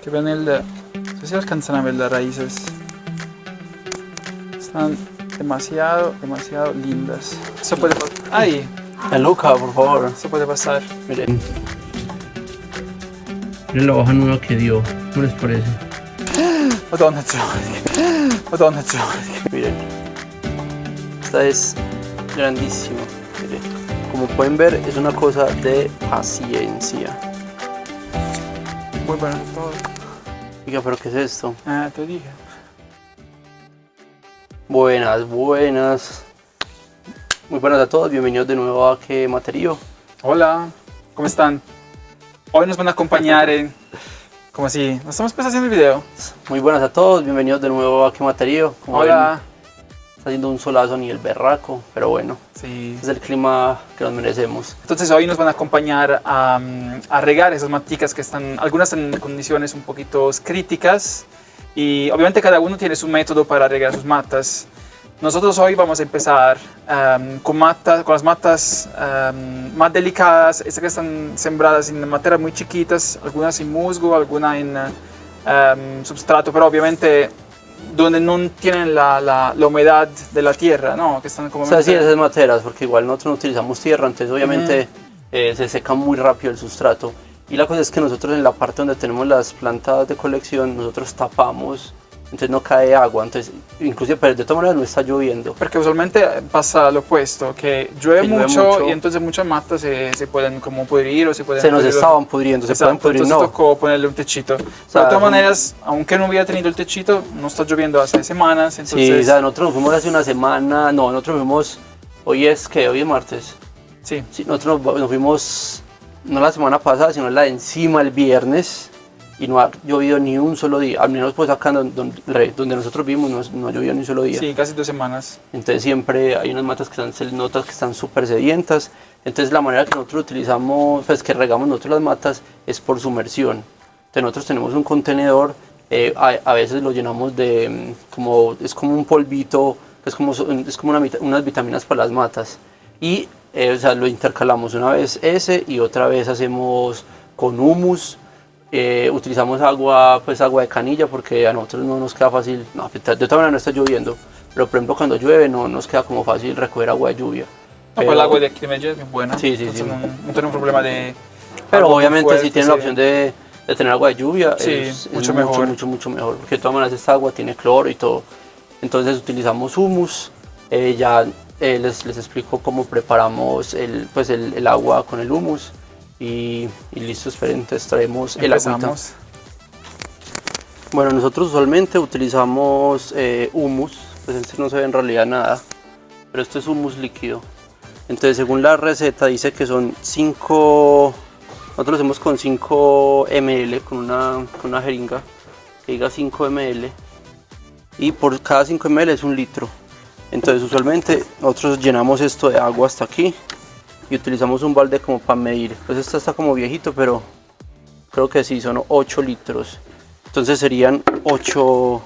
que vean no sé si alcanzan a ver las raíces. Están demasiado lindas. Eso puede pasar. ¡Ay! Luca, por favor. Eso puede pasar. Miren. Miren la hoja nueva que dio. ¿Cómo les parece? Madonna giorni. Madonna giorni. Miren. Esta es grandísima. Miren. Como pueden ver, es una cosa de paciencia. Muy bueno todo. Oiga, ¿pero qué es esto? Ah, te dije. Buenas. Muy buenas a todos, bienvenidos de nuevo a ¿Qué Materio? Hola, ¿cómo están? Hoy nos van a acompañar en... Como si... ¿No estamos pues haciendo el video? Muy buenas a todos, bienvenidos de nuevo a ¿Qué Materio? Como Hola. ven, está haciendo un solazo ni el berraco, pero bueno, Sí. es el clima que nos merecemos. Entonces hoy nos van a acompañar a regar esas maticas que están, algunas en condiciones un poquito críticas, y obviamente cada uno tiene su método para regar sus matas. Nosotros hoy vamos a empezar con las matas más delicadas, estas que están sembradas en materas muy chiquitas, algunas en musgo, algunas en substrato, pero obviamente donde no tienen la humedad de la tierra, ¿no? Que están como... O sea, sí, esas materas, porque igual nosotros no utilizamos tierra, entonces obviamente se seca muy rápido el sustrato. Y la cosa es que nosotros en la parte donde tenemos las plantas de colección, nosotros tapamos, entonces no cae agua, entonces inclusive pero de todas maneras no está lloviendo. Porque usualmente pasa lo opuesto, que llueve mucho y entonces muchas matas se pueden como pudrir o se pueden... Se nos estaban pudriendo, se pueden pudrir, entonces no. tocó ponerle un techito. Pero de todas maneras, aunque no hubiera tenido el techito, no está lloviendo hace semanas, entonces... Sí, o sea, nosotros nos fuimos hace una semana, no, nosotros fuimos, hoy es martes. Sí. Sí, nosotros nos fuimos, no la semana pasada, sino la de encima el viernes. Y no ha llovido ni un solo día, al menos pues acá donde nosotros vivimos no ha llovido ni un solo día. Sí, casi 2 semanas. Entonces siempre hay unas matas que se nota que están súper sedientas. Entonces la manera que nosotros utilizamos, pues que regamos nosotros las matas es por sumersión. Entonces nosotros tenemos un contenedor, a veces lo llenamos de, es como un polvito, es como unas vitaminas para las matas. Y o sea, lo intercalamos una vez ese y otra vez hacemos con humus. Utilizamos agua de canilla porque a nosotros no nos queda fácil, no, de todas maneras no está lloviendo, pero por ejemplo cuando llueve no nos queda como fácil recoger agua de lluvia. No, pero el agua de aquí de Medellín es muy buena, sí. no tiene un problema de... Pero obviamente fuerte, si tienen la opción de tener agua de lluvia, sí, es mucho mejor, porque de todas maneras esta agua tiene cloro y todo. Entonces utilizamos humus, ya les explico cómo preparamos el agua con el humus. Y listo, esperen, entonces traemos el agüita. Bueno, nosotros usualmente utilizamos humus, pues este no se ve en realidad nada, pero esto es humus líquido. Entonces según la receta dice que son 5, nosotros lo hacemos con 5 ml, con una jeringa que diga 5 ml, y por cada 5 ml es 1 litro. Entonces usualmente nosotros llenamos esto de agua hasta aquí y utilizamos un balde como para medir. Pues este está como viejito, pero creo que sí, son 8 litros. Entonces serían 8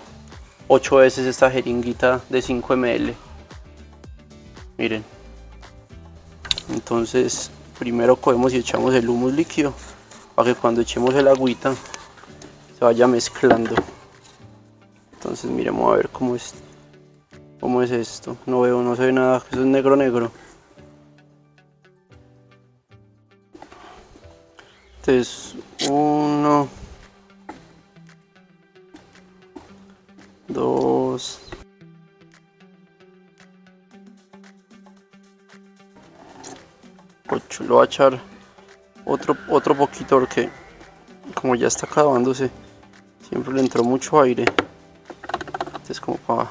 veces esta jeringuita de 5 ml. Miren. Entonces primero cogemos y echamos el humus líquido para que cuando echemos el agüita se vaya mezclando. Entonces miremos a ver cómo es esto. No se ve nada, eso es negro. Entonces 1, 2, 8, lo voy a echar otro poquito porque como ya está acabándose, siempre le entró mucho aire. Entonces como para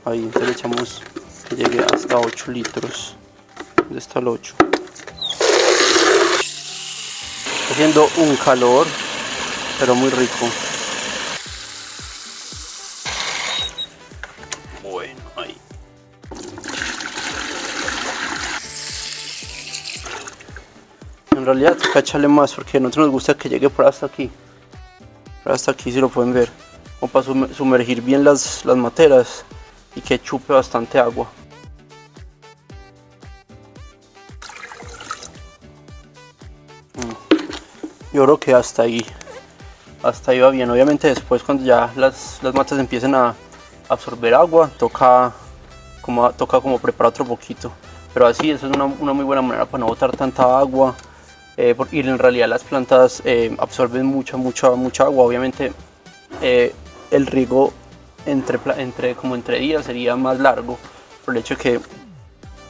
ahí, entonces le echamos que llegue hasta 8 litros. ¿Dónde está el 8? Haciendo un calor, pero muy rico. Bueno, ahí. En realidad toca echarle más porque a nosotros nos gusta que llegue por hasta aquí. Por hasta aquí, si lo pueden ver. Como para sumergir bien las materas y que chupe bastante agua. Yo creo que hasta ahí hasta ahí va bien. Obviamente después cuando ya las matas empiecen a absorber agua, toca como preparar otro poquito. Pero así, eso es una muy buena manera para no botar tanta agua. Y en realidad las plantas absorben mucha agua. Obviamente el riego entre días sería más largo por el hecho de que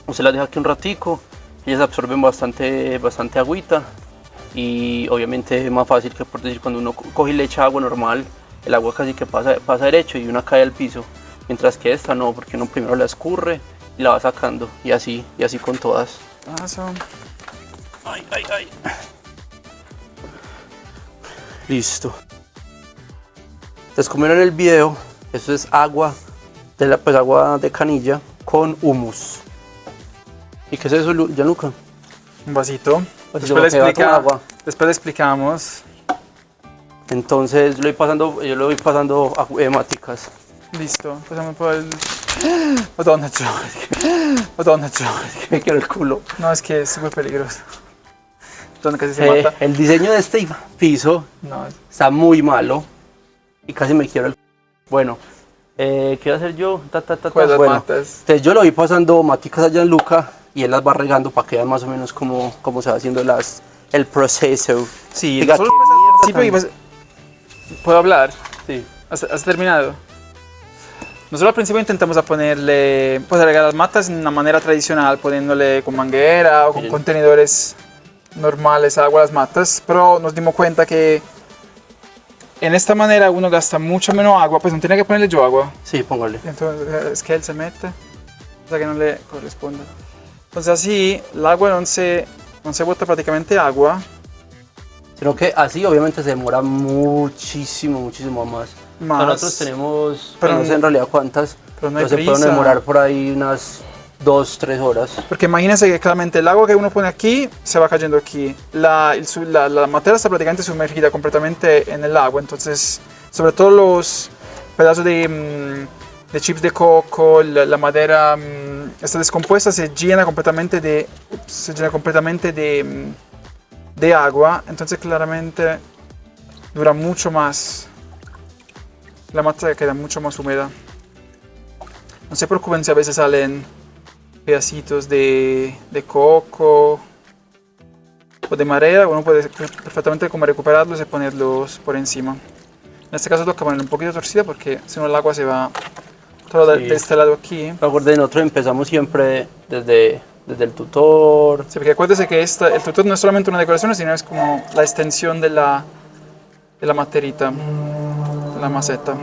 usted las deja aquí un ratico, ellas absorben bastante agüita, y obviamente es más fácil que, por decir, cuando uno coge y le echa agua normal, el agua casi que pasa derecho y una cae al piso, mientras que esta no, porque uno primero la escurre y la va sacando, y así con todas. Ay. Listo. Entonces, como vieron en el video, esto es agua agua de canilla con humus. ¿Y qué es eso, Gianluca? Un vasito. Después Después le explicamos. Entonces yo le voy pasando maticas. Listo. Pasamos por el... Madonna George. Me quiero el culo. No, es que es súper peligroso. Donde casi se mata. El diseño de este piso está muy malo y casi me quiero el culo. Bueno, ¿qué voy a hacer yo? Bueno, entonces yo le voy pasando maticas a Gianluca y él las va regando para que vean más o menos cómo se va haciendo el proceso. Sí, Diga, solo ¿puedo hablar? Sí. ¿Has terminado? Nosotros al principio intentamos ponerle, pues agregar las matas de una manera tradicional, poniéndole con manguera o con contenedores normales agua a las matas, pero nos dimos cuenta que en esta manera uno gasta mucho menos agua, pues no tiene que ponerle yo agua. Sí, póngale. Entonces es que él se mete, o sea que no le corresponde. Entonces así el agua no se bota prácticamente agua. Sino que así obviamente se demora muchísimo más. Nosotros tenemos, pero no sé en realidad cuántas, pero no hay se pueden demorar por ahí unas 2-3 horas. Porque imagínense que claramente el agua que uno pone aquí se va cayendo aquí. La materia está prácticamente sumergida completamente en el agua, entonces sobre todo los pedazos de chips de coco, la madera está descompuesta, se llena completamente de agua, entonces claramente dura mucho más. La mata queda mucho más húmeda. No se preocupen si a veces salen pedacitos de coco o de madera, uno puede perfectamente como recuperarlos y ponerlos por encima. En este caso toca ponerlo un poquito torcida porque si no el agua se va todo de este lado aquí. Recuerden, nosotros empezamos siempre desde el tutor. Sí, porque acuérdense que el tutor no es solamente una decoración, sino es como la extensión de la materita, de la maceta.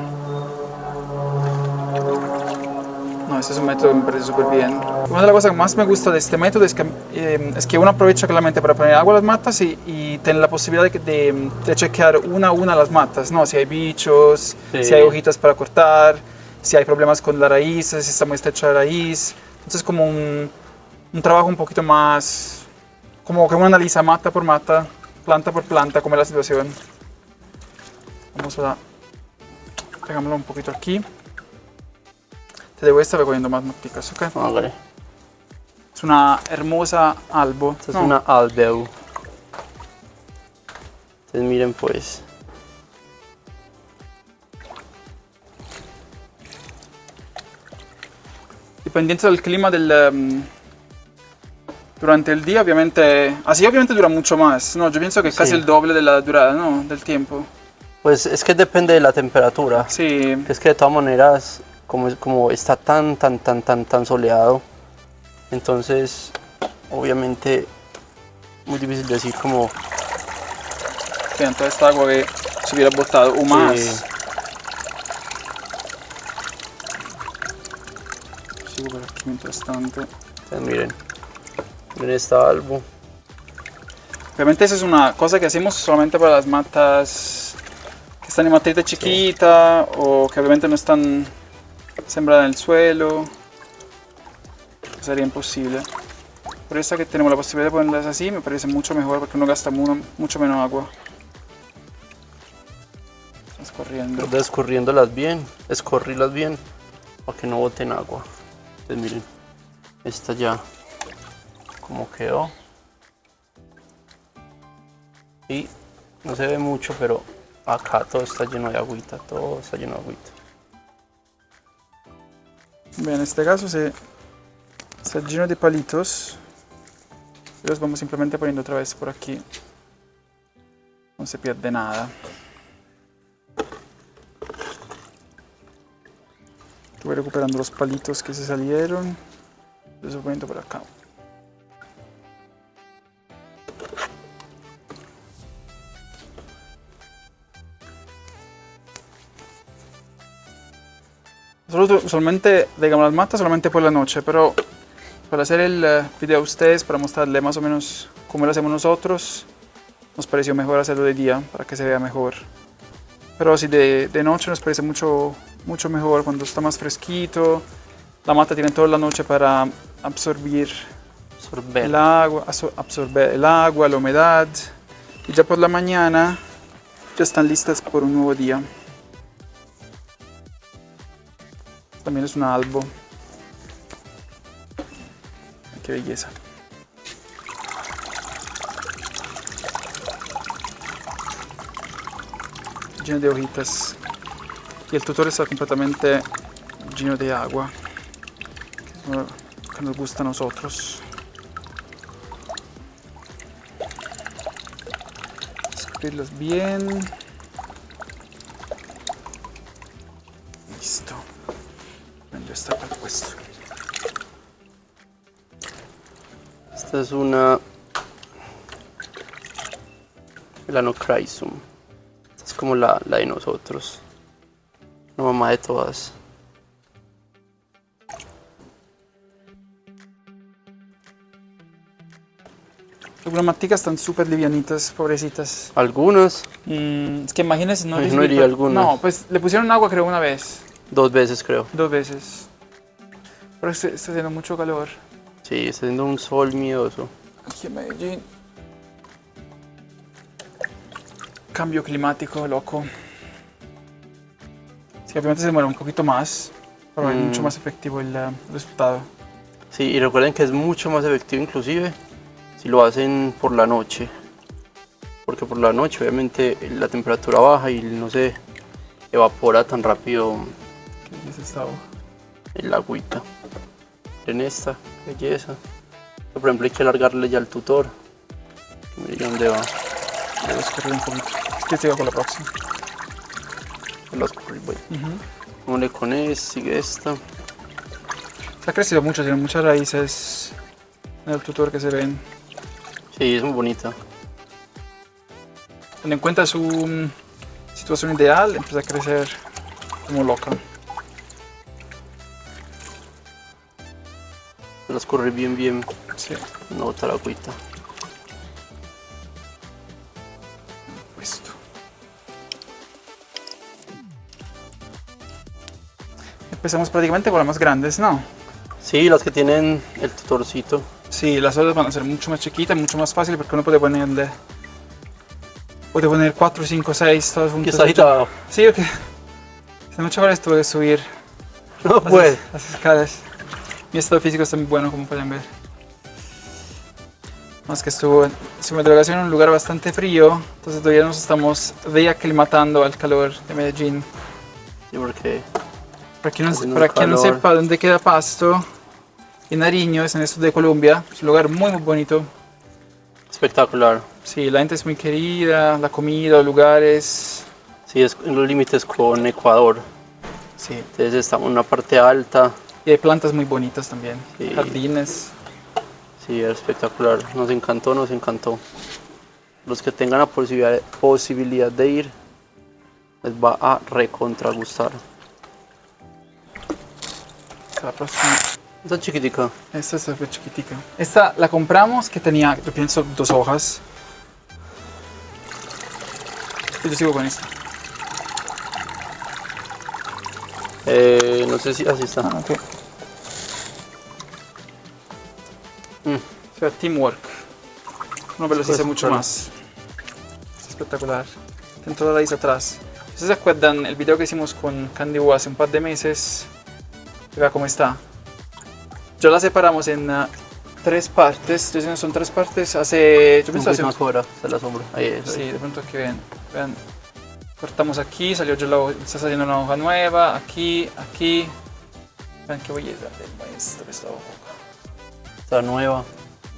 No, este es un método que me parece súper bien. Una de las cosas que más me gusta de este método es que uno aprovecha claramente para poner agua a las matas y tener la posibilidad de chequear una a una las matas, ¿no? Si hay bichos, si hay hojitas para cortar, si hay problemas con la raíz, si está muy estrecha la raíz. Entonces como un trabajo un poquito más, como que uno analiza mata por mata, planta por planta, cómo es la situación. Vamos a pegámoslo un poquito aquí. Te debo estar cogiendo más maticas, ¿ok? Vale. Es una hermosa albo. Esta es una albeu. Entonces miren pues. Dependiendo del clima durante el día, obviamente, así obviamente dura mucho más, ¿no? Yo pienso que casi el doble de la durada, ¿no? Del tiempo. Pues es que depende de la temperatura. Sí. Es que de todas maneras, como está tan soleado, entonces obviamente muy difícil decir como... Vean toda esta agua que se hubiera botado o más. Sigo por aquí mientras tanto. Entonces miren esta albo. Obviamente esa es una cosa que hacemos solamente para las matas que están en matita chiquita o que obviamente no están sembradas en el suelo. Sería imposible. Por eso que tenemos la posibilidad de ponerlas así me parece mucho mejor porque uno gasta mucho menos agua. Escurriéndolas bien, escorrirlas bien para que no boten agua. Entonces miren, esta ya como quedó. Y no se ve mucho, pero Acá todo está lleno de agüita, todo está lleno de agüita. Bien, en este caso está lleno de palitos. Y los vamos simplemente poniendo otra vez por aquí. No se pierde nada. Voy recuperando los palitos que se salieron. Los voy poniendo por acá. Nosotros usualmente digamos las matas solamente por la noche, pero para hacer el video a ustedes, para mostrarle más o menos cómo lo hacemos nosotros, nos pareció mejor hacerlo de día para que se vea mejor. Pero si de noche nos parece mucho mejor cuando está más fresquito. La mata tiene toda la noche para absorber el agua, la humedad. Y ya por la mañana ya están listas por un nuevo día. También es un albo. Qué belleza. Lleno de hojitas. Y el tutor está completamente lleno de agua. Que es lo que nos gusta a nosotros. Escurrirlas bien. Listo. Ya está puesto. Esta es una Melanocrysum. Esta es como la de nosotros. La mamá de todas. Algunas maticas están súper livianitas, pobrecitas. Algunas. Es que imagínense, no les No iría algunas. No, pues le pusieron agua creo una vez. 2 veces creo. 2 veces. Pero está haciendo mucho calor. Sí, está haciendo un sol miedoso. Aquí en Medellín. Cambio climático, loco. Sí, obviamente se demora un poquito más, pero es mucho más efectivo el resultado. Sí, y recuerden que es mucho más efectivo inclusive si lo hacen por la noche. Porque por la noche obviamente la temperatura baja y no se evapora tan rápido ¿Qué es esta hoja? el agüita. En esta belleza. Por ejemplo hay que alargarle ya al tutor. Mire dónde va. Voy a escurrir un poquito. Es que sigo con la próxima. Lo escurrí, voy. Vamos con esta, sigue esta. Se ha crecido mucho, tiene muchas raíces en el tutor que se ven. Sí, es muy bonita. Cuando encuentra su situación ideal, empieza a crecer como loca. Lo escurrí bien, Sí. no botar agüita. Puesto. Empezamos prácticamente con las más grandes, ¿no? Sí, las que tienen el tutorcito. Sí, las otras van a ser mucho más chiquitas, mucho más fácil porque uno puede ponerle... Puede poner 4, 5, 6, todas ¿Qué juntas. está agitado? Sí, porque... Hace mucho calor tuve que subir No puede. las escalas. Mi estado físico está muy bueno, como pueden ver. Más que estuvo en mi delegación en un lugar bastante frío, entonces todavía nos estamos reaclimatando al calor de Medellín. Sí, porque Para quien haciendo para quien no calor. sepa dónde queda Pasto, en Nariño, es en el sur de Colombia. Es un lugar muy bonito. espectacular. Sí, la gente es muy querida, la comida, los lugares. Sí, es en los límites con Ecuador. Sí, Entonces estamos en una parte alta. y hay plantas muy bonitas también, Sí. jardines. Sí, es espectacular. Nos encantó, nos encantó. Los que tengan la posibilidad de ir, les va a recontra gustar. La próxima. Esta chiquitica. Esta es súper chiquitica. Esta la compramos que tenía, yo pienso, 2 hojas. Yo sigo con esta. No sé si así está. Ah, ok. O sea, teamwork. Uno velocidad Pues, mucho claro. más. Es espectacular. Tiene toda la raíz atrás. ¿Ustedes se acuerdan el video que hicimos con Candy Wu hace un par de meses? Vea cómo está. Yo la separamos en 3 partes. Yo sé que son 3 partes. Yo Un pienso poquito hace... más fuera, está la sombra. Ahí es. Sí, de pronto que vean Cortamos aquí, salió ya está saliendo una hoja nueva, aquí, aquí. Vean qué belleza, les muestro esta hoja. Está nueva.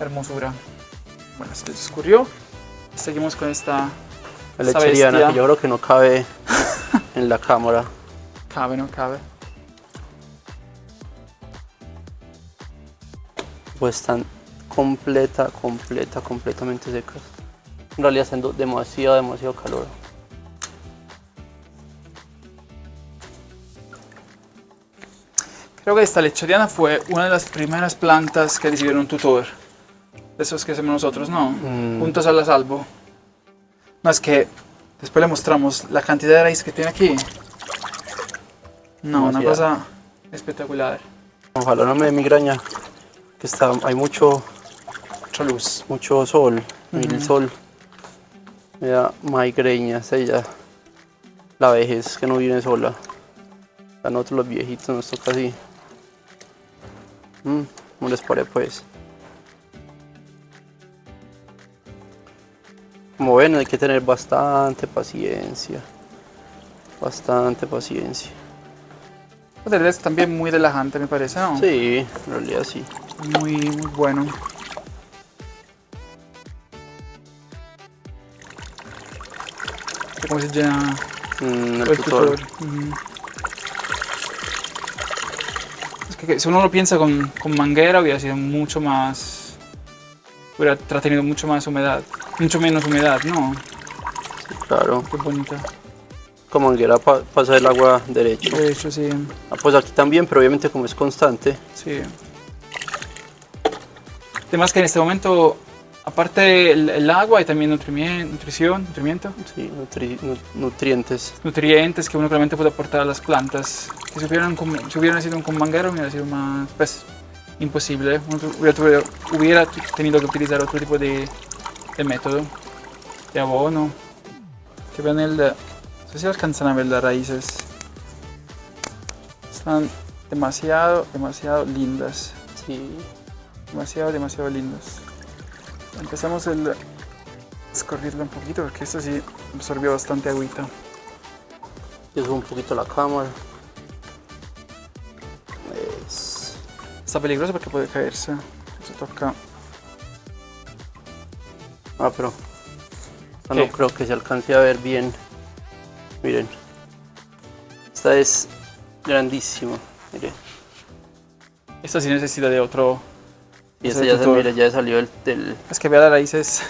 Hermosura. Bueno, se escurrió. Seguimos con esta Lecheriana, bestia. que yo creo que no cabe en la cámara. Cabe, no cabe. Pues están completamente secas. En realidad está haciendo demasiado calor. Creo que esta lecheriana fue una de las primeras plantas que recibieron un tutor. De esos que hacemos nosotros, ¿no? Juntos a la salvo. No, es que después le mostramos la cantidad de raíz que tiene aquí. No, una cosa espectacular. Ojalá no me dé migraña, que hay mucha luz. mucho sol. El sol me da migrañas, ella. La vejez que no viene sola. A nosotros los viejitos nos toca así. ¿Cómo les parece pues? Como ven, hay que tener bastante paciencia. Bastante paciencia. Es también muy relajante, me parece, ¿no? Sí, en realidad sí. Muy bueno. ¿Cómo se llama? El tutor. Es que si uno lo piensa con manguera hubiera sido mucho más... Hubiera tenido mucho más humedad. Mucho menos humedad, ¿no? Claro. Qué bonita. Con manguera pasa el agua derecho. De hecho, sí. Pues aquí también, pero obviamente como es constante. Sí. Además que en este momento, aparte el agua, hay también nutriente. Sí, nutrientes. Nutrientes que uno realmente puede aportar a las plantas. Que si hubieran sido con manguera hubiera sido más, pues, imposible. Uno hubiera tenido que utilizar otro tipo de método, de abono. Que vean no sé si alcanzan a ver las raíces. Están demasiado lindas. Sí. Demasiado lindas. Empezamos a escurrirlo un poquito porque esto sí absorbió bastante agüita. Yo subo un poquito la cámara. Está peligroso porque puede caerse. Se toca. Pero no creo que se alcance a ver bien. Miren. Esta es grandísima. Miren. Esta sí necesita de otro. Y esta ya salió del. Es que vea las raíces.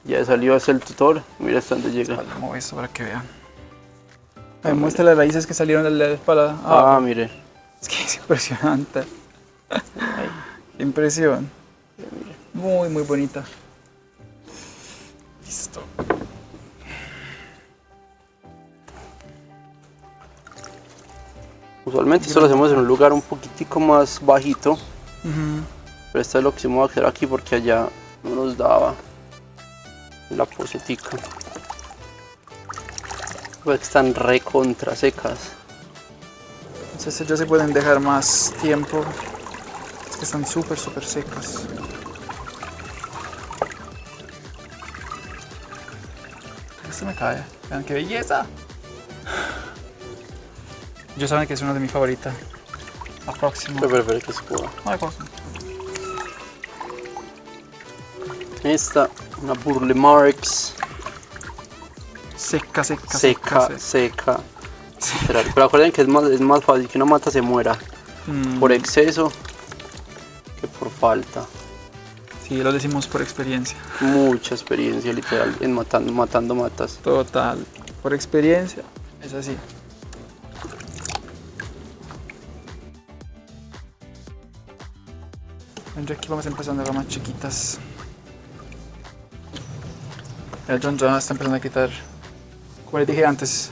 Ya salió hacia el tutor. Mira hasta dónde llega. Vale, muevo esto para que vean. Me muestra las raíces que salieron de la espalda. Mire. Es que es impresionante. Qué impresión. Muy bonita. Listo. Usualmente esto lo hacemos en un lugar un poquitico más bajito. Pero esta es lo que hicimos a quedar aquí porque allá no nos daba la posetica. Pues están recontra secas. Entonces ya se pueden dejar más tiempo. Es que están súper secas. Esto me cae. Vean qué belleza. Yo saben que es una de mis favoritas. La próxima. Pero prefiero que se pueda. No hay cosa. Esta, una Burle Marx. Seca. Literal. Pero acuerden que es más fácil que una mata se muera por exceso que por falta. Sí, lo decimos por experiencia. Mucha experiencia literal en matando matas. Total. Por experiencia es así. Ya aquí vamos empezando a ver más chiquitas. El John ya está empezando a quitar, como les dije antes,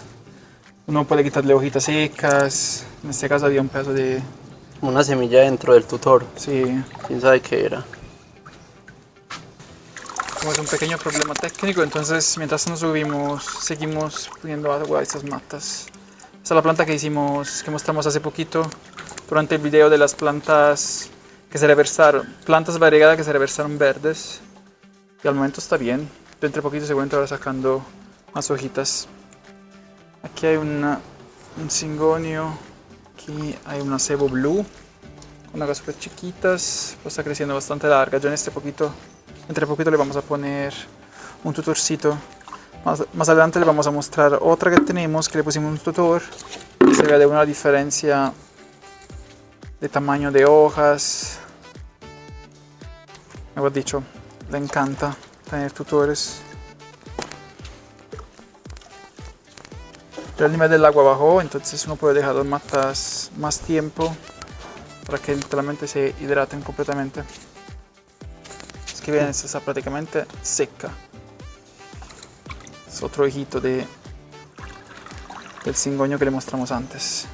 uno puede quitarle hojitas secas. En este caso había un pedazo de... Una semilla dentro del tutor. Sí. ¿Quién sabe qué era? Como es un pequeño problema técnico, entonces mientras nos subimos, seguimos poniendo agua a estas matas. Esta es la planta que mostramos hace poquito durante el video de las plantas que se reversaron, plantas variegadas que se reversaron verdes. Y al momento está bien. Dentro de poquito seguramente va sacando más hojitas. Aquí hay un cingonio. Aquí hay una cebo blue. Con agas súper chiquitas. Pues está creciendo bastante larga. Ya entre poquito le vamos a poner un tutorcito. Más adelante le vamos a mostrar otra que tenemos, que le pusimos un tutor. Se ve de una diferencia de tamaño de hojas. Mejor dicho, le encanta tener tutores. Ya el nivel del agua bajó, entonces uno puede dejar las matas más tiempo para que literalmente se hidraten completamente. Es que bien, esta está prácticamente seca. Es otro hijito del cingoño que le mostramos antes.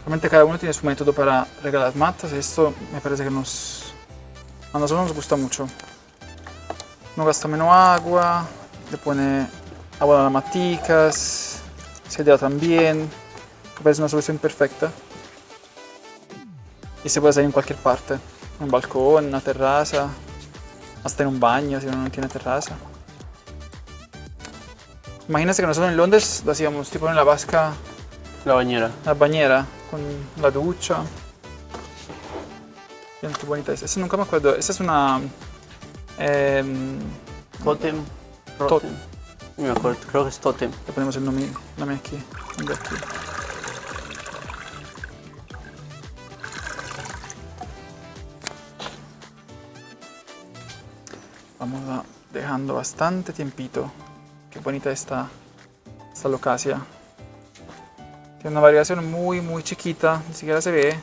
Realmente cada uno tiene su método para regar las matas. Esto me parece que a nosotros nos gusta mucho. No gasta menos agua, le pone agua a las maticas, se hidratan bien. Me parece una solución perfecta. Y se puede hacer en cualquier parte. En un balcón, en una terraza, hasta en un baño si uno no tiene terraza. Imagínense que nosotros en Londres lo hacíamos tipo en la vasca, La bañera. la bañera, con la ducha. Miren qué bonita es. Esa nunca me acuerdo. Esa es una... Totem. Totem. No me acuerdo, creo que es Totem. Le ponemos el nombre aquí. Venga aquí. Vamos dejando bastante tiempito. Qué bonita esta locacia. Tiene una variación muy chiquita, ni siquiera se ve,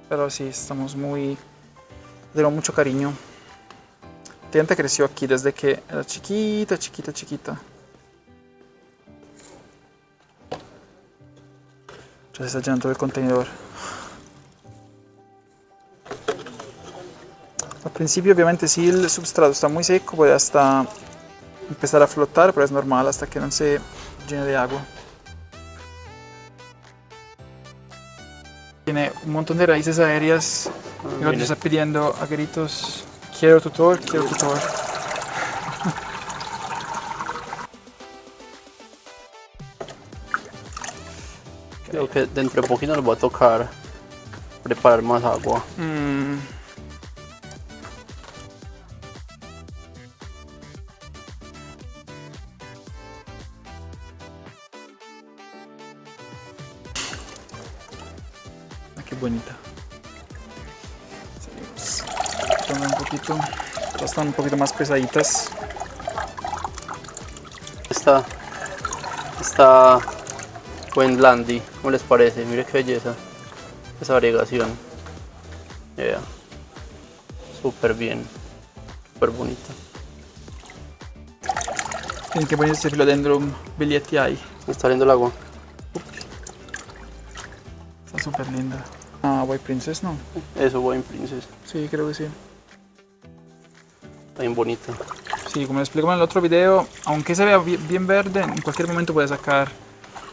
pero sí, tenemos mucho cariño. La tienda creció aquí desde que era chiquita. Ya se está llenando todo el contenedor. Al principio obviamente si el substrato está muy seco puede hasta empezar a flotar, pero es normal hasta que no se llene de agua. Tiene un montón de raíces aéreas. Y lo está pidiendo a gritos: quiero tutor. Creo que dentro de poquito nos va a tocar preparar más agua. Qué bonita. Seguimos. Toma un poquito. Ya están un poquito más pesaditas. Está buen Landy, ¿cómo les parece? Mire qué belleza. Esa variegación. Yeah. Súper bien. Súper bonita. Miren qué bonito este Philodendron Villietii. Está saliendo el agua. Está súper linda. Ah, White Princess, ¿no? Eso, Wine Princess. Sí, creo que sí. Está bien bonita. Sí, como les explicamos en el otro video, aunque se vea bien verde, en cualquier momento puede sacar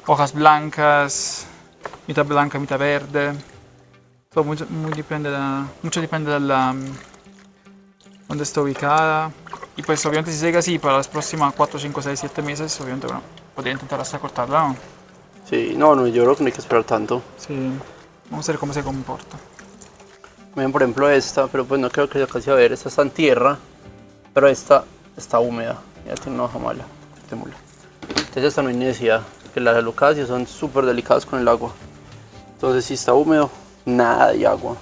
hojas blancas, mitad blanca, mitad verde. Todo mucho depende de donde está ubicada. Y pues obviamente si sigue así para las próximas 4, 5, 6, 7 meses, obviamente podría intentar hasta cortarla, ¿no? Sí, no, yo creo que no hay que esperar tanto. Sí, vamos a ver cómo se comporta. Miren, por ejemplo esta, pero pues no creo que se alcance a ver. Esta está en tierra, pero esta está húmeda. Ya tiene una hoja mala. Entonces esta no hay necesidad, que las alocacias son súper delicadas con el agua. Entonces si está húmedo, nada de agua.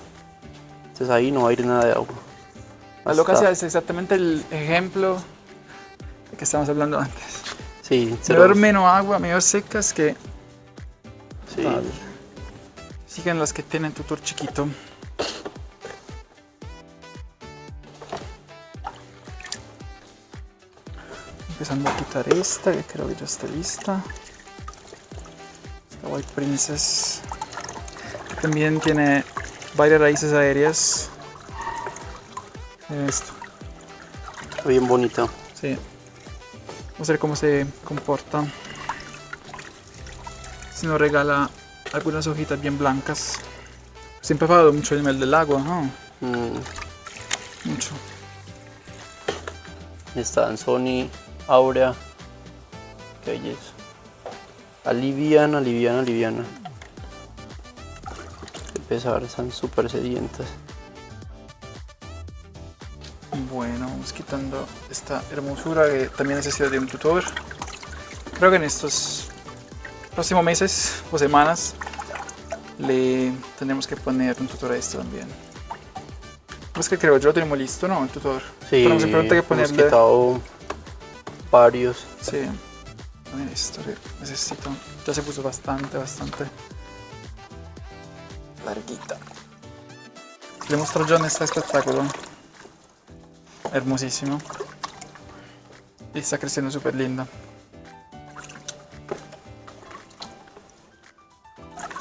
Entonces ahí no va a ir nada de agua. La alocasia es exactamente el ejemplo de que estábamos hablando antes. Sí, mejor menos agua, mejor secas que... Sí. Sigan las que tienen tutor chiquito. Empezando a quitar esta, que creo que ya está lista. Esta White Princess. Que también tiene varias raíces aéreas. Miren esto. Está bien bonita. Sí. Vamos a ver cómo se comporta. Si nos regala algunas hojitas bien blancas. Siempre ha bajado mucho el nivel del agua, ¿no? Mucho. Está Danzoni, Aurea. Qué belleza. Aliviana. Qué pesar, están súper sedientas. Bueno, vamos quitando esta hermosura que también necesita de un tutor. Creo que en estos próximos meses o semanas le tendremos que poner un tutor a esto también. Pues que creo, yo lo tenemos listo, ¿no? El tutor. Sí, pero simplemente hay que hemos ponerle. quitado varios. Sí, poner esto que necesito. Ya se puso bastante larguita. Le muestro a John este espectáculo. Hermosísimo. Y está creciendo súper linda.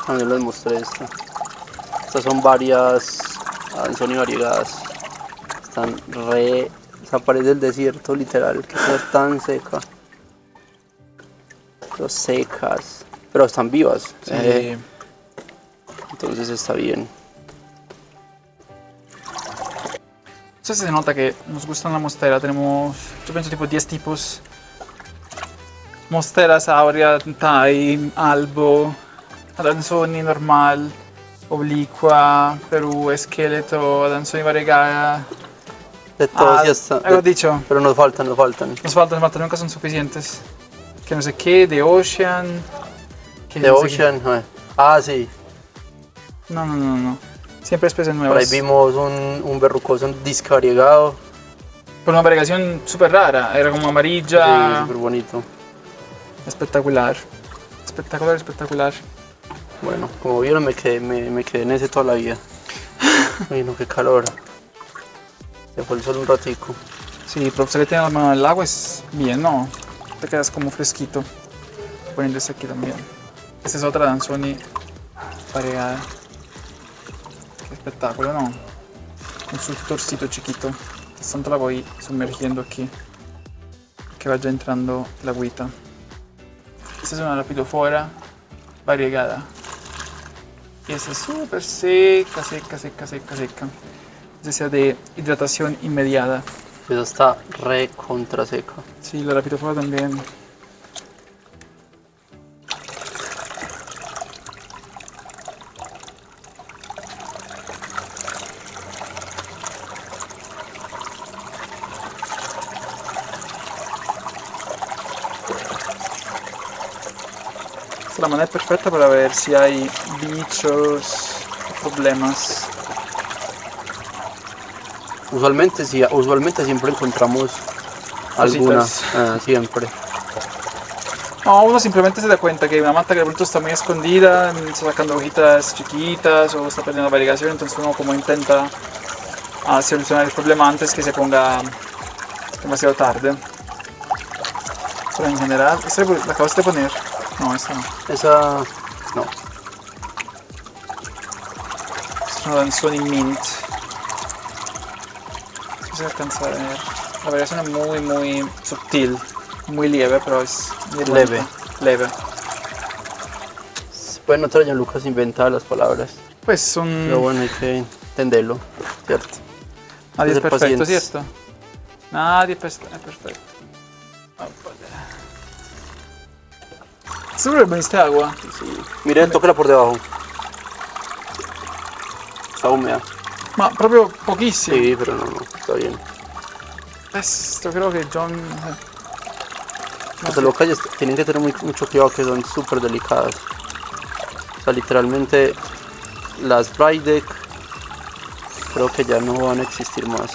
También les mostré esta. Estas son varias Danzoni variegadas. Están re... Desaparece del desierto, literal. Que está tan seca. Pero secas. Pero están vivas. Sí. Entonces está bien. Entonces se nota que nos gusta la mostera. Tenemos, yo pienso, tipo 10 tipos. Mosteras, aurea, Thai, albo, Danzoni normal, oblicua, Perú, esqueleto, Danzoni variegata. De todos ya está. Lo dicho. Pero nos faltan. Nos faltan, nunca son suficientes. Que no sé qué, de Ocean. Que The no sé Ocean. Sí. qué. No. Siempre especies nuevas. Por ahí vimos un verrucoso, un disque variegado. Por una variegación súper rara. Era como amarilla. Sí, súper bonito. Espectacular. Espectacular. Bueno, como vieron me quedé en ese toda la vida. Uy, no, qué calor. Se fue el sol un ratico. Sí, pero usted que tiene la mano en el agua es bien, ¿no? Te quedas como fresquito. Poniendo este aquí también. Esta es otra Danzoni variegada. Qué espectáculo, ¿no? Un suctorcito chiquito. Entonces, tanto la voy sumergiendo aquí. Que vaya entrando la agüita. Esta es una Rapidofora variegada. Y esta es súper seca. Esta sea de hidratación inmediata. Esa está re contra seca. Sí, la Rapidofora también. Esta es la manera perfecta para ver si hay bichos o problemas. Usualmente siempre encontramos alguna. Cositas. Siempre. No, uno simplemente se da cuenta que una mata que de pronto está muy escondida, está sacando hojitas chiquitas o está perdiendo variegación, entonces uno como intenta solucionar el problema antes que se ponga demasiado tarde. Pero en general, ¿esta la acabaste de poner? No, esta no. Esa. No. Es una Danzoni Mint. No se alcanza a ver. La variación es muy sutil, muy leve, pero es muy bonita. Leve. Se puede notar, John Lucas inventa las palabras. Pues son... Pero bueno, hay que entenderlo, ¿cierto? Nadie es Ser perfecto, pacientes. ¿cierto? Nadie es perfecto. ¿Seguro que viniste agua? Sí. Mire, tócala por debajo. Está húmeda. Ma proprio pochissimo. Sí, pero no, está bien. Esto creo que John... Las locas tienen que tener mucho cuidado, que son súper delicadas. O sea, literalmente las Braideck creo que ya no van a existir más.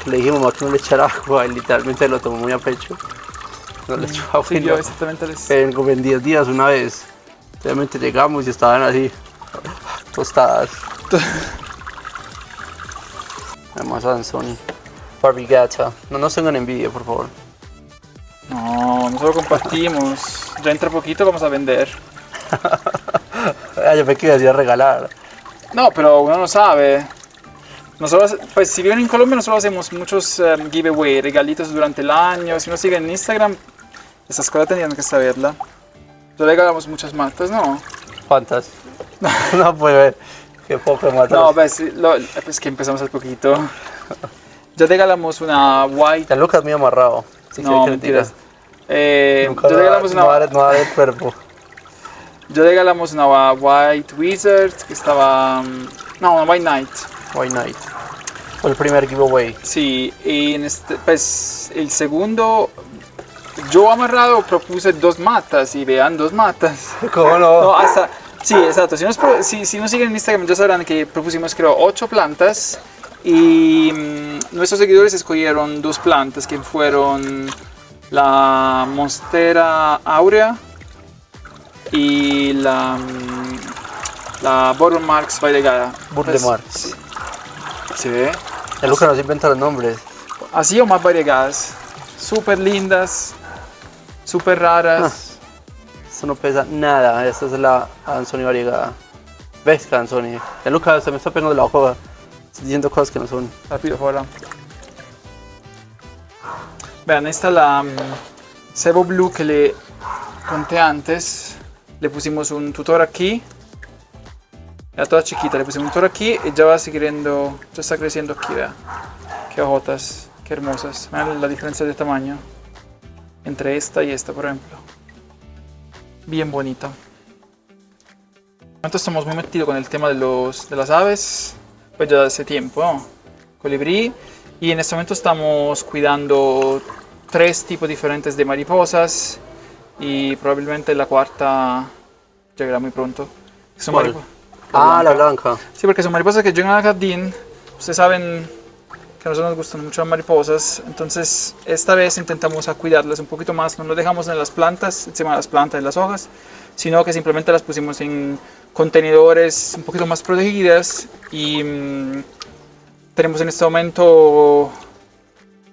Le dije a mamá que no le echara agua y literalmente lo tomó muy a pecho. No le echó agua. Sí, y yo no. exactamente les... Como en 10 días una vez. Obviamente llegamos y estaban así, tostadas. Además Danzoni, variegata. No nos tengan envidia, por favor. No, nosotros compartimos. Ya entra poquito, vamos a vender. Yo me quería regalar. No, pero uno no sabe. Nosotros, pues si viven en Colombia, nosotros hacemos muchos giveaway, regalitos durante el año. Si nos siguen en Instagram, esas cosas tendrían que saberla. Yo le regalamos muchas matas, ¿no? ¿Cuántas? No puede ver. Qué poco matas. No, pues, pues que empezamos hace poquito. Ya regalamos una white... Ya Lucas muy amarrado. Si No, quiere que le mentiras. diga. Ya regalamos no va una... no va a dar el cuerpo. Ya regalamos una White Wizard que estaba... No, una White Knight. Why night? Fue el primer giveaway. Sí, y en este, pues el segundo, yo amarrado propuse 2 matas y vean 2 matas. ¿Cómo no? No, hasta, sí, exacto. Si nos siguen en Instagram ya sabrán que propusimos creo 8 plantas y nuestros seguidores escogieron 2 plantas que fueron la Monstera Aurea y la Bordermarks variegada. Bordermarks. ¿Se ve? Ya Lucas nos inventa los nombres. Así o más variegadas. Súper lindas, súper raras. Esto no pesa nada. Esta es la Anthony variegada. ¿Ves que Anthony? Ya Lucas se me está pegando la hoja. Estoy diciendo cosas que no son. Rápido, fuera. Vean, esta es la Sebo Blue que le conté antes. Le pusimos un tutor aquí. Era toda chiquita, le pusimos un tutor aquí y ya va siguiendo, ya está creciendo aquí, vea. Qué hojotas, qué hermosas. Vean la diferencia de tamaño entre esta y esta, por ejemplo. Bien bonita. Entonces estamos muy metidos con el tema de las aves, pues ya hace tiempo, ¿no? Colibrí. Y en este momento estamos cuidando 3 tipos diferentes de mariposas y probablemente la cuarta llegará muy pronto. Son ¿Cuál? la La blanca. Sí, porque son mariposas que llegan al jardín. Ustedes saben que a nosotros nos gustan mucho las mariposas. Entonces, esta vez intentamos a cuidarlas un poquito más. No las dejamos en las plantas, encima de las plantas, en las hojas, sino que simplemente las pusimos en contenedores un poquito más protegidas. Y tenemos en este momento,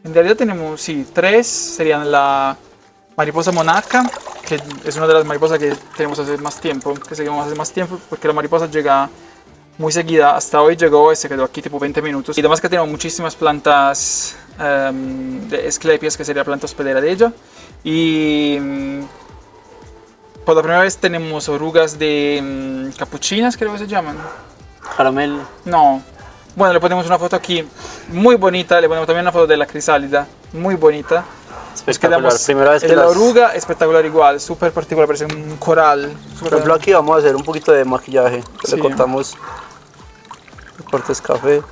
en realidad tenemos, sí, 3. Serían la mariposa monarca, que es una de las mariposas que tenemos hace más tiempo, que seguimos hace más tiempo, porque la mariposa llega muy seguida. Hasta hoy llegó, se quedó aquí tipo 20 minutos. Y además que tenemos muchísimas plantas de Asclepias, que sería la planta hospedera de ella. Y por la primera vez tenemos orugas de capuchinas, creo que se llaman. Caramel. No. Bueno, le ponemos una foto aquí muy bonita, le ponemos también una foto de la crisálida, muy bonita. Espectacular. Primera vez que de la oruga, espectacular igual, súper particular, parece un coral. Por ejemplo, aquí vamos a hacer un poquito de maquillaje. Sí. Le cortamos cortes café.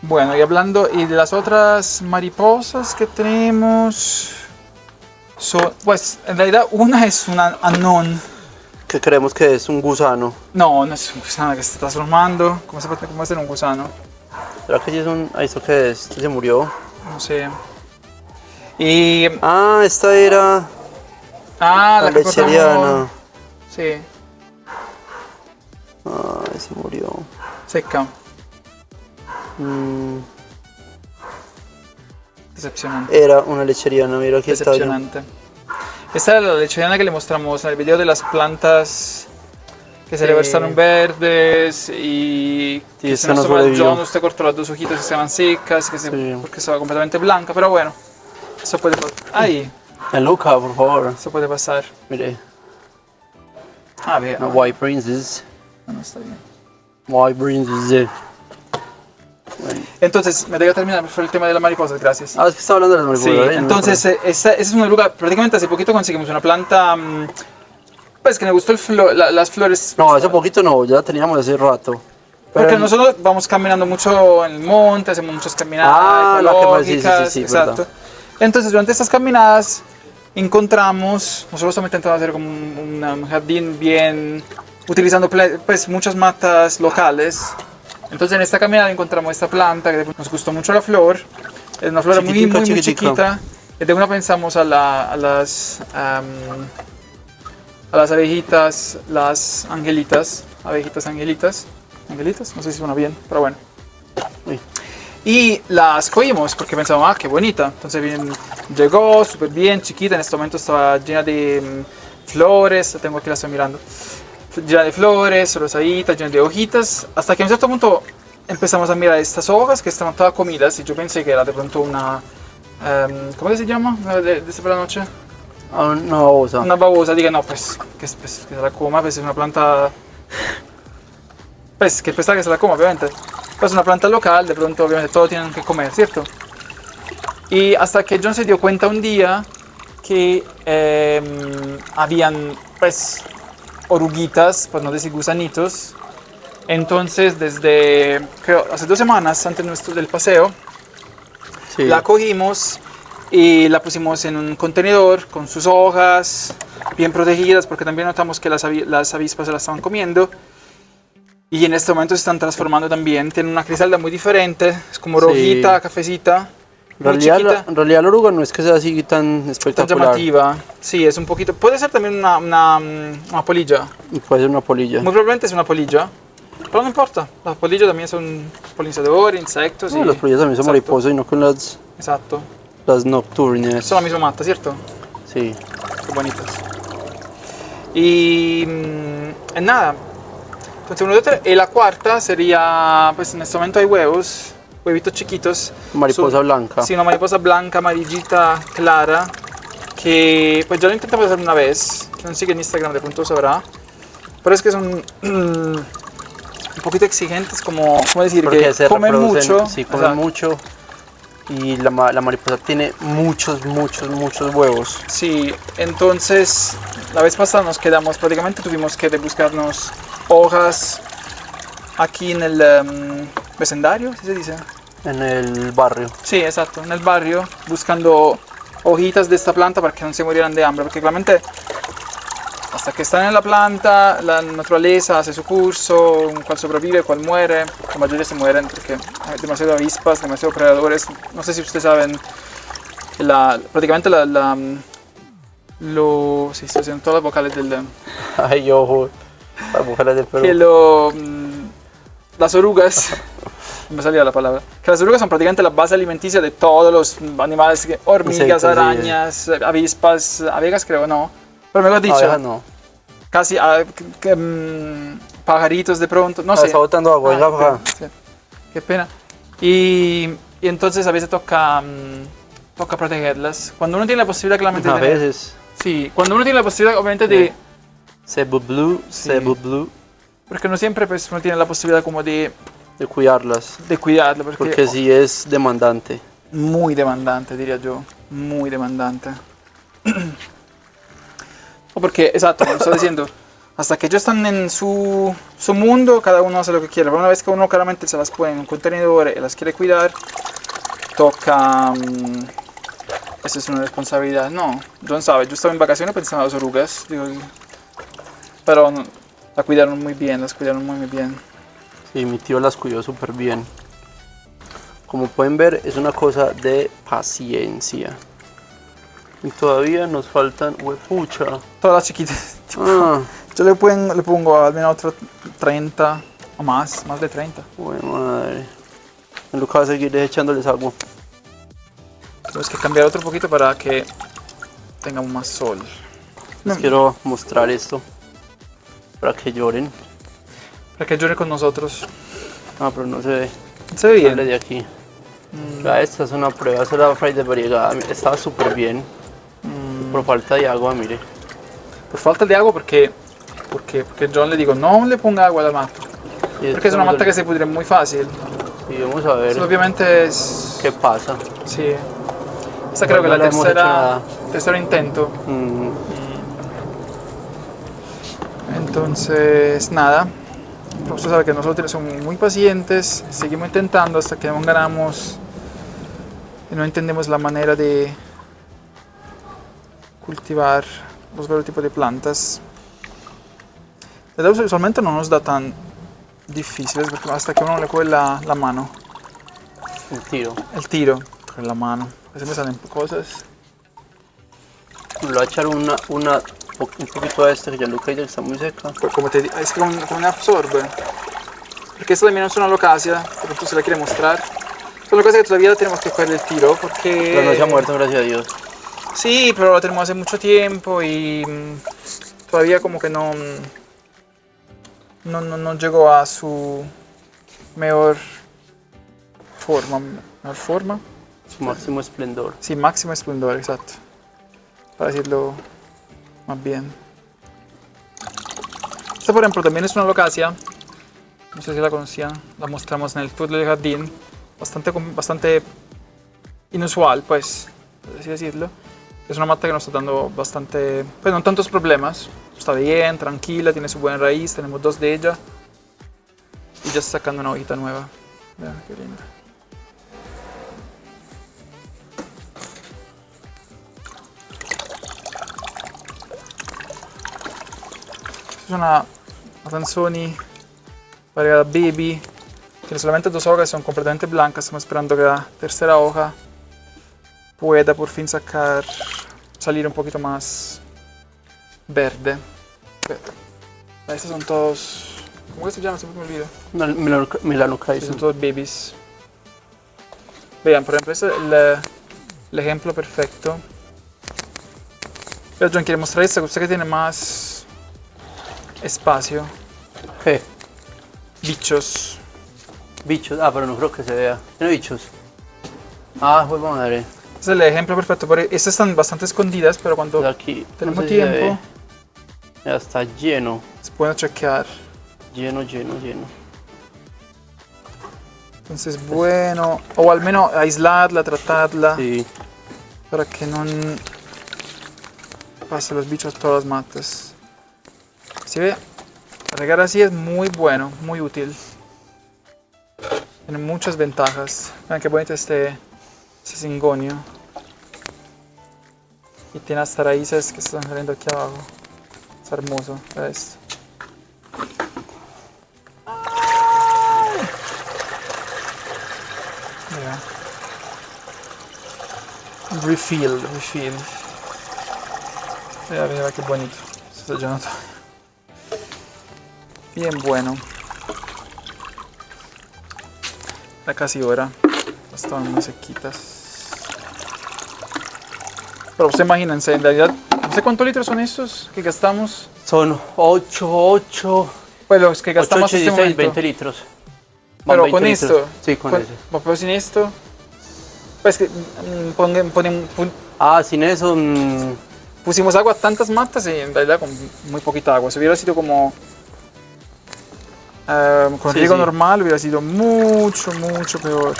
Bueno, y hablando y de las otras mariposas que tenemos, pues en realidad una es una anón. Que creemos que es un gusano. No, no es un gusano que se está transformando. ¿Cómo va a ser un gusano? ¿Será que sí es un... ahí esto qué es? ¿Este se murió? No sé. Y... esta era... la que lecheriana. cortamos. Sí, Se murió. seca. Mm, Decepcionante. Era una lecheriana, mira aquí está. Decepcionante. Esta era la lecheriana que le mostramos en el video de las plantas que se le versaron verdes y que esta no sobrevivió. John, usted cortó las 2 hojitas que se llaman secas, porque estaba completamente blanca, pero bueno, eso puede pasar. Ahí, Luca, por favor. eso puede pasar. Mire, A ver, una White Princess. no está bien. White Princess. Bueno. Entonces, me tengo que terminar por el tema de las mariposas, gracias. Es que estaba hablando de las Sí, mariposas. entonces esa es una oruga, prácticamente hace poquito conseguimos una planta, pues que me gustó las flores. No, hace poquito no, ya la teníamos hace rato. Porque nosotros vamos caminando mucho en el monte, hacemos muchas caminadas ecológicas, sí, exacto. verdad. Entonces, durante estas caminadas encontramos, nosotros estamos intentando hacer como un jardín bien, utilizando pues muchas matas locales. Entonces, en esta caminada encontramos esta planta que nos gustó mucho la flor. Es una flor muy chiquita. Y de una pensamos a las abejitas, las angelitas, abejitas angelitas. Angelitas, no sé si suena bien, pero bueno. Uy. Y las cogimos porque pensamos, qué bonita. Entonces llegó súper bien, chiquita. En este momento estaba llena de flores. Tengo aquí, la estoy mirando. Llena de flores, rosaditas, llena de hojitas. Hasta que en cierto punto empezamos a mirar estas hojas que estaban todas comidas. Y yo pensé que era de pronto una... ¿cómo se llama? De esta por la noche. Una babosa. una babosa, diga, no, pues que se la coma, pues es una planta, pues que pesa que se la coma, obviamente. Pues una planta local, de pronto obviamente todo tienen que comer, ¿cierto? Y hasta que John se dio cuenta un día que habían, pues, oruguitas, pues no decir gusanitos. Entonces, desde, creo, hace 2 semanas antes del paseo, Sí. la cogimos y la pusimos en un contenedor con sus hojas bien protegidas, porque también notamos que las avispas se la estaban comiendo. Y en este momento se están transformando también. Tienen una crisalda muy diferente, es como Sí. rojita, cafecita, muy chiquita, En realidad la oruga no es que sea así tan tan espectacular. llamativa. Sí, es un poquito. Puede ser también una polilla. Puede ser una polilla. Muy probablemente es una polilla. Pero no importa, las polillas también son polinizadores, insectos. No, y... las polillas también son Exacto. mariposas y no con Exacto. las nocturnes. Son la misma mata, ¿cierto? Sí. Qué bonitas. Y nada. Entonces, uno de otro. Y la cuarta sería, pues en este momento hay huevitos chiquitos. Mariposa blanca. Sí, una mariposa blanca, amarillita, clara. Que pues yo lo intentamos hacer una vez. Quien sigue en Instagram de pronto sabrá. Pero es que son un poquito exigentes, como decir, Porque que se comen reproducen, mucho. sí, comen Exacto. mucho. Y la mariposa tiene muchos huevos. Sí, entonces la vez pasada nos quedamos, prácticamente tuvimos que buscarnos hojas aquí en el vecindario, ¿sí se dice? En el barrio. Sí, exacto, en el barrio, buscando hojitas de esta planta para que no se murieran de hambre, porque claramente hasta que están en la planta, la naturaleza hace su curso, cuál sobrevive, cuál muere, la mayoría se mueren porque hay demasiadas avispas, demasiados predadores. No sé si ustedes saben, prácticamente sí, estoy haciendo todas las vocales del... Ay, ojo. Las mujeres del Perú. Que las orugas, no me salía la palabra, que las orugas son prácticamente la base alimenticia de todos los animales, hormigas, Insectos, sí. arañas, avispas, abejas creo, no, pero me lo has dicho, Abejas no. casi pajaritos de pronto, no sé. Está botando agua, Ah, venga, sí, qué pena. Y entonces a veces toca protegerlas. Cuando uno tiene la posibilidad claramente A de tener- veces. Sí, cuando uno tiene la posibilidad obviamente de... Cebu Blue, Sí. Cebu Blue. Porque no siempre pues, uno tiene la posibilidad como de De cuidarlas. cuidarlo, Porque sí es demandante. muy demandante, diría yo, muy demandante. O porque, exacto, como estoy diciendo, hasta que ellos están en su mundo, cada uno hace lo que quiere. Pero una vez que uno claramente se las pone en un contenedor y las quiere cuidar, toca... eso es una responsabilidad. No, John sabe, yo estaba en vacaciones pensando en las orugas, digo, pero no, las cuidaron muy bien, las cuidaron muy bien. Sí, mi tío las cuidó súper bien. Como pueden ver, es una cosa de paciencia. Y todavía nos faltan huepucha. Todas las chiquitas. Ah, Yo le pongo al menos otro 30 o más de 30. buena madre. En lo que va a seguir es echándoles agua. Tenemos que cambiar otro poquito para que tengamos más sol. Les quiero mostrar esto. Para que lloren. Para que llore con nosotros. Ah, pero no se ve. Se ve Sale bien. de aquí. Ya, esta es una prueba, esa es la fray de variegada. Estaba súper bien. Por falta de agua, mire. Por falta de agua, porque John le digo, no le ponga agua a la mata. Y Porque es una mata que se pudre muy fácil. Y vamos a ver Eso obviamente es... qué pasa. Sí. Esta creo que No la le hemos hecho nada. tercer intento. Mm, Entonces, nada. Usted sabe que nosotros somos muy pacientes, seguimos intentando hasta que no ganamos y no entendemos la manera de cultivar los varios tipos de plantas. De verdad, usualmente no nos da tan difíciles porque hasta que uno le coge la mano, el tiro. el tiro con la mano. A veces me salen cosas. Le voy a echar un poquito a este que ya lo que está muy seca. Pero como te digo, es que como me absorbe. Porque esto también es una locacia, pero tú se la quiere mostrar. Es una locacia que todavía tenemos que coger el tiro porque... Pero no se ha muerto, gracias a Dios. Sí, pero la tenemos hace mucho tiempo y todavía como que no llegó a su mejor forma. ¿Mejor forma? Su máximo esplendor. Sí, máximo esplendor, exacto. para decirlo más bien. Esta, por ejemplo, también es una locacia. No sé si la conocían. La mostramos en el tour del jardín. Bastante inusual, pues, por así decirlo. Es una mata que nos está dando bastante, pues no tantos problemas. Está bien, tranquila, tiene su buena raíz. Tenemos 2 de ella. Y ya está sacando una hojita nueva. Vean qué linda. Es una Adanzoni variedad Baby. Tiene solamente 2 hojas, son completamente blancas. Estamos esperando que la tercera hoja pueda por fin salir un poquito más verde. Estos son todos, ¿cómo se llama? Siempre me olvido. Melanochrysan. Son todos babies. Vean, por ejemplo, este es el ejemplo perfecto. Pero John quiere mostrar esta, usted que tiene más espacio. ¿Qué? Bichos. Bichos. Ah, pero no creo que se vea. ¿Tiene bichos? Ah, pues madre. Este es el ejemplo perfecto. Estas están bastante escondidas, pero cuando Aquí tenemos no sé si se tiempo, ve. Ya está lleno. se pueden chequear. Lleno. Entonces, bueno, o al menos aislarla, tratarla, Sí. para que no pase los bichos a todas las matas. ¿Sí ve? Regar así es muy bueno, muy útil. Tiene muchas ventajas. Vean qué bonito este cingonio. Y tiene hasta raíces que se están saliendo aquí abajo. Es hermoso, vean esto. Mira. Refill. Mira qué bonito. Se está llenando. Bien bueno. Ya casi hora. Estaban muy sequitas. Pero usted imagínense, en realidad, no sé cuántos litros son estos que gastamos. Son 8. Pues los que gastamos 8, en este 16, momento. 20 litros. Van Pero 20 con litros. esto. Sí, con ese. Pero sin esto. Pues que Sin eso. pusimos agua a tantas matas y en realidad con muy poquita agua. Si hubiera sido como con Sí, riego sí. normal hubiera sido mucho peor.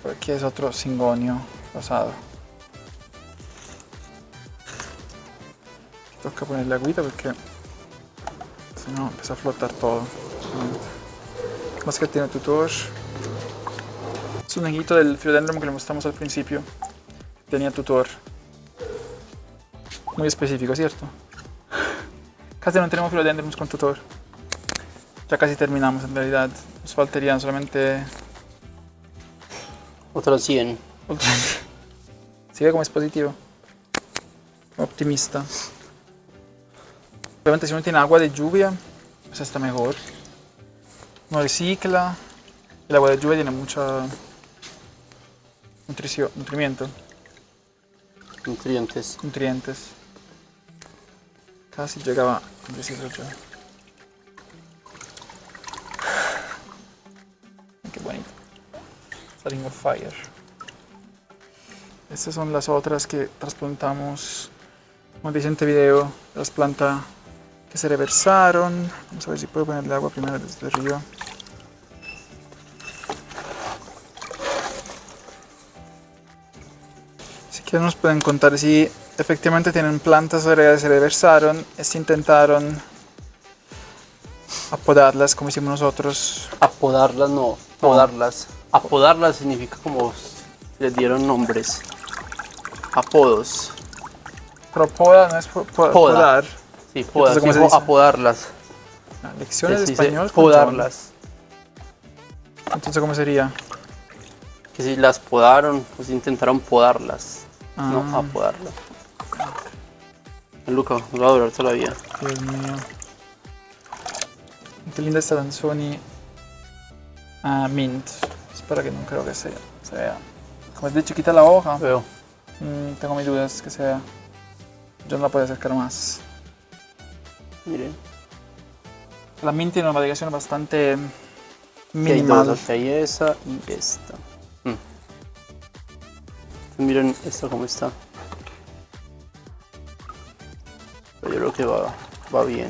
Por aquí es otro cingonio rosado. Toca ponerle agüita porque si no empieza a flotar todo. Más que tiene tutor. Es un hijito del Philodendron que le mostramos al principio. Tenía tutor. Muy específico, ¿cierto? Casi no tenemos Philodendrons con tutor. Ya casi terminamos en realidad. Nos faltarían solamente... Otros 100. Sigue como es positivo. Optimista. Obviamente si uno tiene agua de lluvia, pues está mejor. No recicla. El agua de lluvia tiene mucha nutrientes. Casi llegaba a decirlo yo. Qué bonito. Starting a fire. Estas son las otras que trasplantamos. Como dice en este video, las plantas que se reversaron. Vamos a ver si puedo ponerle agua primero desde arriba. Si quieren nos pueden contar si efectivamente tienen plantas que se reversaron, intentaron apodarlas como hicimos nosotros. Apodarlas no, podarlas. Apodarlas significa como les dieron nombres. Apodos. Pero poda no es podar. Sí, podar. Entonces, ¿cómo se Sí, dice? apodarlas. Lecciones de Se dice español. con podarlas. John. Entonces, ¿cómo sería? Que si las podaron, pues intentaron podarlas. No, apodarlas. Luca, nos va a durar toda la vida. Dios mío. Qué linda esta Danzoni Mint. Espero que no creo que se vea. Como es de chiquita la hoja, Veo. tengo mis dudas que sea. Yo no la puedo acercar más. Miren. La Mint tiene una variación bastante Aquí hay minimal. dos, aquí hay esa y esta. Miren esta cómo está. Pero yo creo que va bien.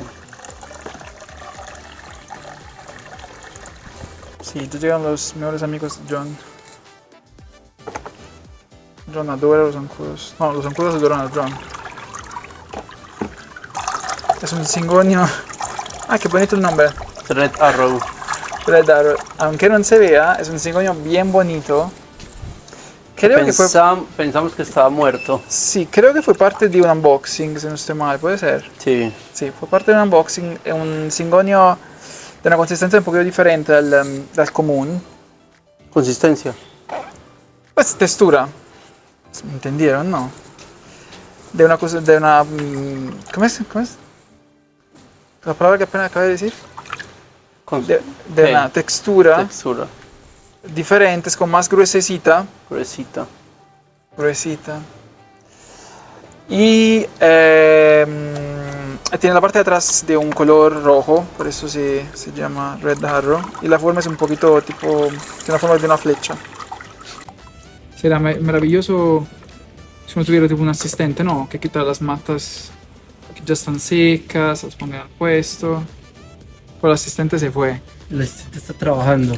Sí, ya llegan los mejores amigos de John. John adora los zancudos. No, los zancudos adoran a John. Es un cingonio. Ah, qué bonito el nombre. Red Arrow. Red Arrow. Aunque no se vea, es un cingonio bien bonito. Creo que fue... Pensamos que estaba muerto. Sí, creo que fue parte de un unboxing, si no estoy mal, puede ser. Sí. Sí, fue parte de un unboxing, un cingonio de una consistencia un poquito diferente al común. Consistencia. Pues textura. ¿Me entendieron? No. De una cosa, de una... ¿Cómo es? ¿Cómo es? La palabra que apenas acabé de decir. De una textura diferente, es como más gruesecita. Gruesita. Y tiene la parte de atrás de un color rojo, por eso se llama Red Arrow. Y la forma es un poquito tipo, tiene la forma de una flecha. Será maravilloso si uno tuviera tipo un asistente, ¿no? Que quita las matas que ya están secas, las ponga al puesto. Pero el asistente se fue. El asistente está trabajando.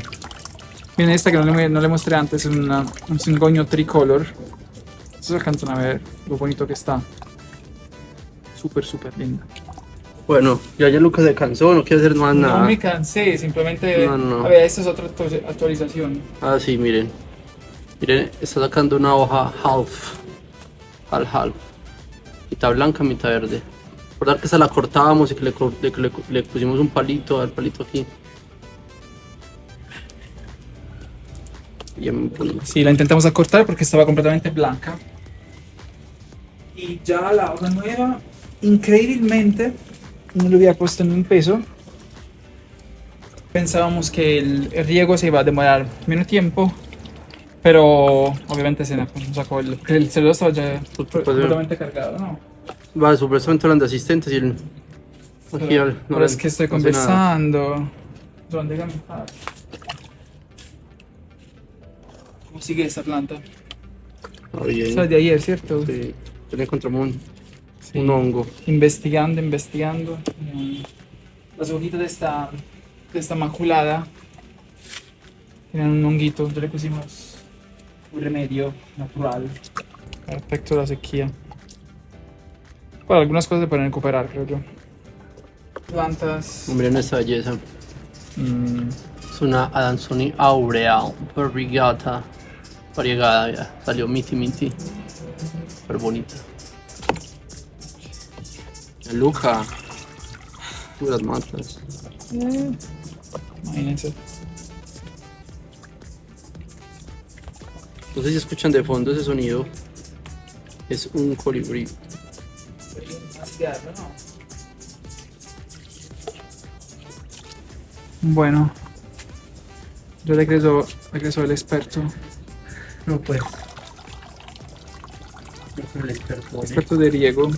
Miren esta que no le mostré antes, es un cingonio tricolor. Se alcanzan a ver lo bonito que está. Súper linda. Bueno, ya Lucas se cansó, no quiere hacer más nada. No me cansé, simplemente... No. A ver, esta es otra actualización. Ah, sí, miren. Miren, está sacando una hoja half. Mitad blanca, mitad verde. Recordar que esa la cortábamos y que le pusimos un palito, al palito aquí. Sí, la intentamos acortar porque estaba completamente blanca. Y ya la hoja nueva, increíblemente, no le había puesto ni un peso. Pensábamos que el riego se iba a demorar menos tiempo, pero obviamente se nos sacó el celular estaba ya completamente cargado, ¿no? Va, supuestamente hablan de asistentes y el... Pero es que estoy conversando. John, déjame dejar. ¿Cómo sigue esta planta? Esa es de ayer, ¿cierto? Sí, encontramos un hongo. Investigando. Las hojitas de esta maculada tienen un honguito. Ya le pusimos un remedio natural para el efecto de la sequía. Bueno, algunas cosas se pueden recuperar, creo yo. Plantas. Miren esta belleza. Es una Adansoni aurea variegata. Ya salió miti. Súper bonita. Luca. Las matas. Imagínense. No sé si escuchan de fondo ese sonido. Es un colibrí. Bueno, yo regreso el experto. No pues. Yo soy el experto. Experto de riego.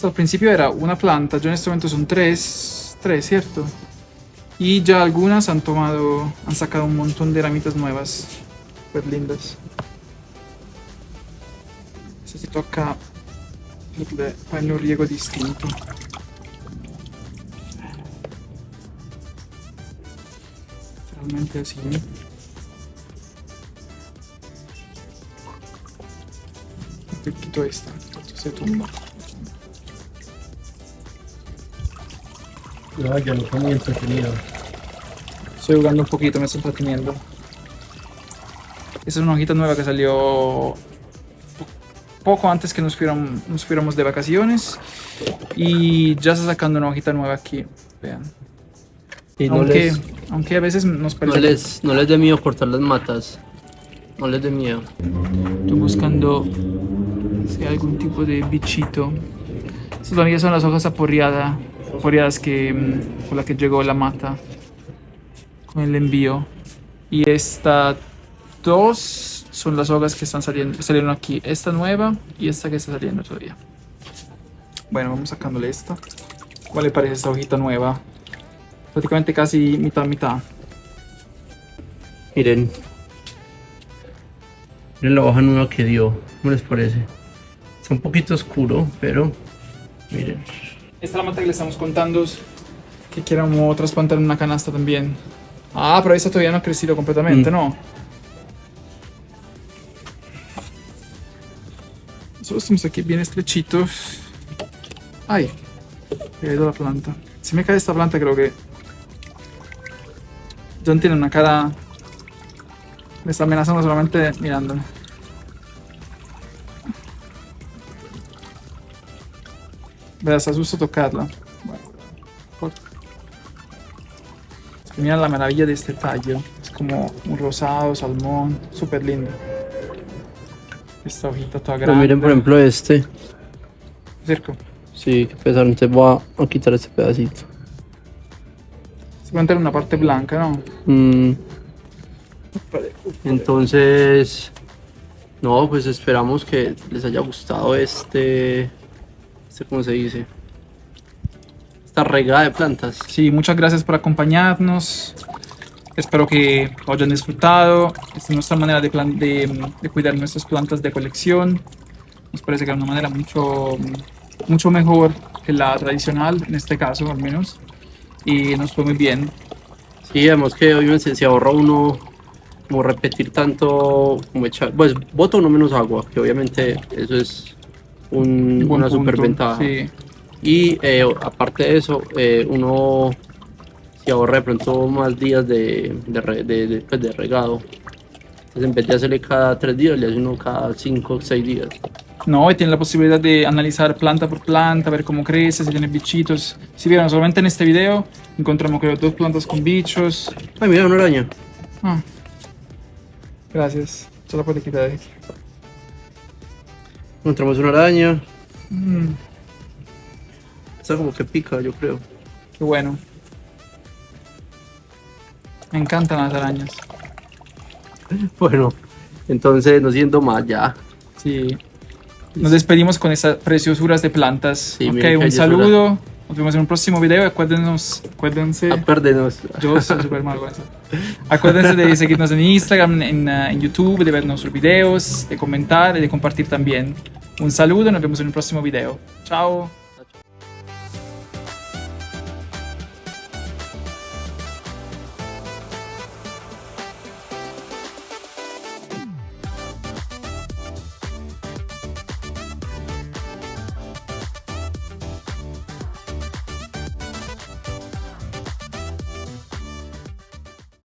Al principio era una planta, ya en este momento son tres, ¿cierto? Y ya algunas han sacado un montón de ramitas nuevas, súper lindas. Necesito acá darle un riego distinto. Realmente así. Quito esta, esto se tumba. No, yo no fue muy entretenido. Estoy jugando un poquito, me estoy entreteniendo. Esta es una hojita nueva que salió poco antes que nos fuéramos de vacaciones. Y ya está sacando una hojita nueva aquí. Vean. Y aunque a veces nos perdemos. No les dé miedo cortar las matas. No les dé miedo. Estoy buscando si hay algún tipo de bichito. Estas todavía son las hojas aporreadas con la que llegó la mata con el envío. Y estas dos son las hojas que salieron aquí. Esta nueva y esta que está saliendo todavía. Bueno, vamos sacándole esta. ¿Cuál le parece esta hojita nueva? Prácticamente casi mitad. Miren, Miren la hoja nueva que dio, ¿cómo les parece? Está un poquito oscuro, pero miren. Esta es la mata que le estamos contando, que queremos trasplantar en una canasta también. Ah, pero esta todavía no ha crecido completamente, ¿no? Nosotros estamos aquí bien estrechitos. Ay, he caído la planta. Si me cae esta planta, creo que John tiene una cara. Me está amenazando solamente mirándome. Verás, asusto tocarla. Bueno, mira la maravilla de este tallo. Es como un rosado, salmón, súper lindo. Esta hojita toda grande. Pero miren, por ejemplo, este. Circo. Sí, que pesar, entonces voy a quitar este pedacito. Se puede tener una parte blanca, ¿no? Entonces, no, pues esperamos que les haya gustado este, ¿cómo se dice? Esta regada de plantas. Sí, muchas gracias por acompañarnos. Espero que lo hayan disfrutado. Esta es nuestra manera de cuidar nuestras plantas de colección. Nos parece que es una manera mucho mejor que la tradicional, en este caso al menos. Y nos fue muy bien. Sí, además que obviamente se ahorra uno como repetir tanto, como echar, pues bota uno menos agua, que obviamente eso es una super ventaja. Sí. Y aparte de eso, uno se ahorra de pronto más días de regado. Entonces en vez de hacerle cada 3 días, le hace uno cada 5 o 6 días. No, y tiene la posibilidad de analizar planta por planta, ver cómo crece, si tiene bichitos. Si vieron, solamente en este video encontramos que 2 plantas con bichos. Ay, mira, una araña. Ah, gracias. Solo puede quitar de aquí. Encontramos una araña. Está como que pica, yo creo. Qué bueno. Me encantan las arañas. Bueno, entonces no siendo más ya. Sí. Nos despedimos con estas preciosas de plantas. Sí, ok, un saludo. Nos vemos en un próximo video. Acuérdense. Yo soy súper mal con eso. Acuérdense de seguirnos en Instagram, en YouTube, de ver nuestros videos, de comentar y de compartir también. Un saludo y nos vemos en un próximo video. Chao.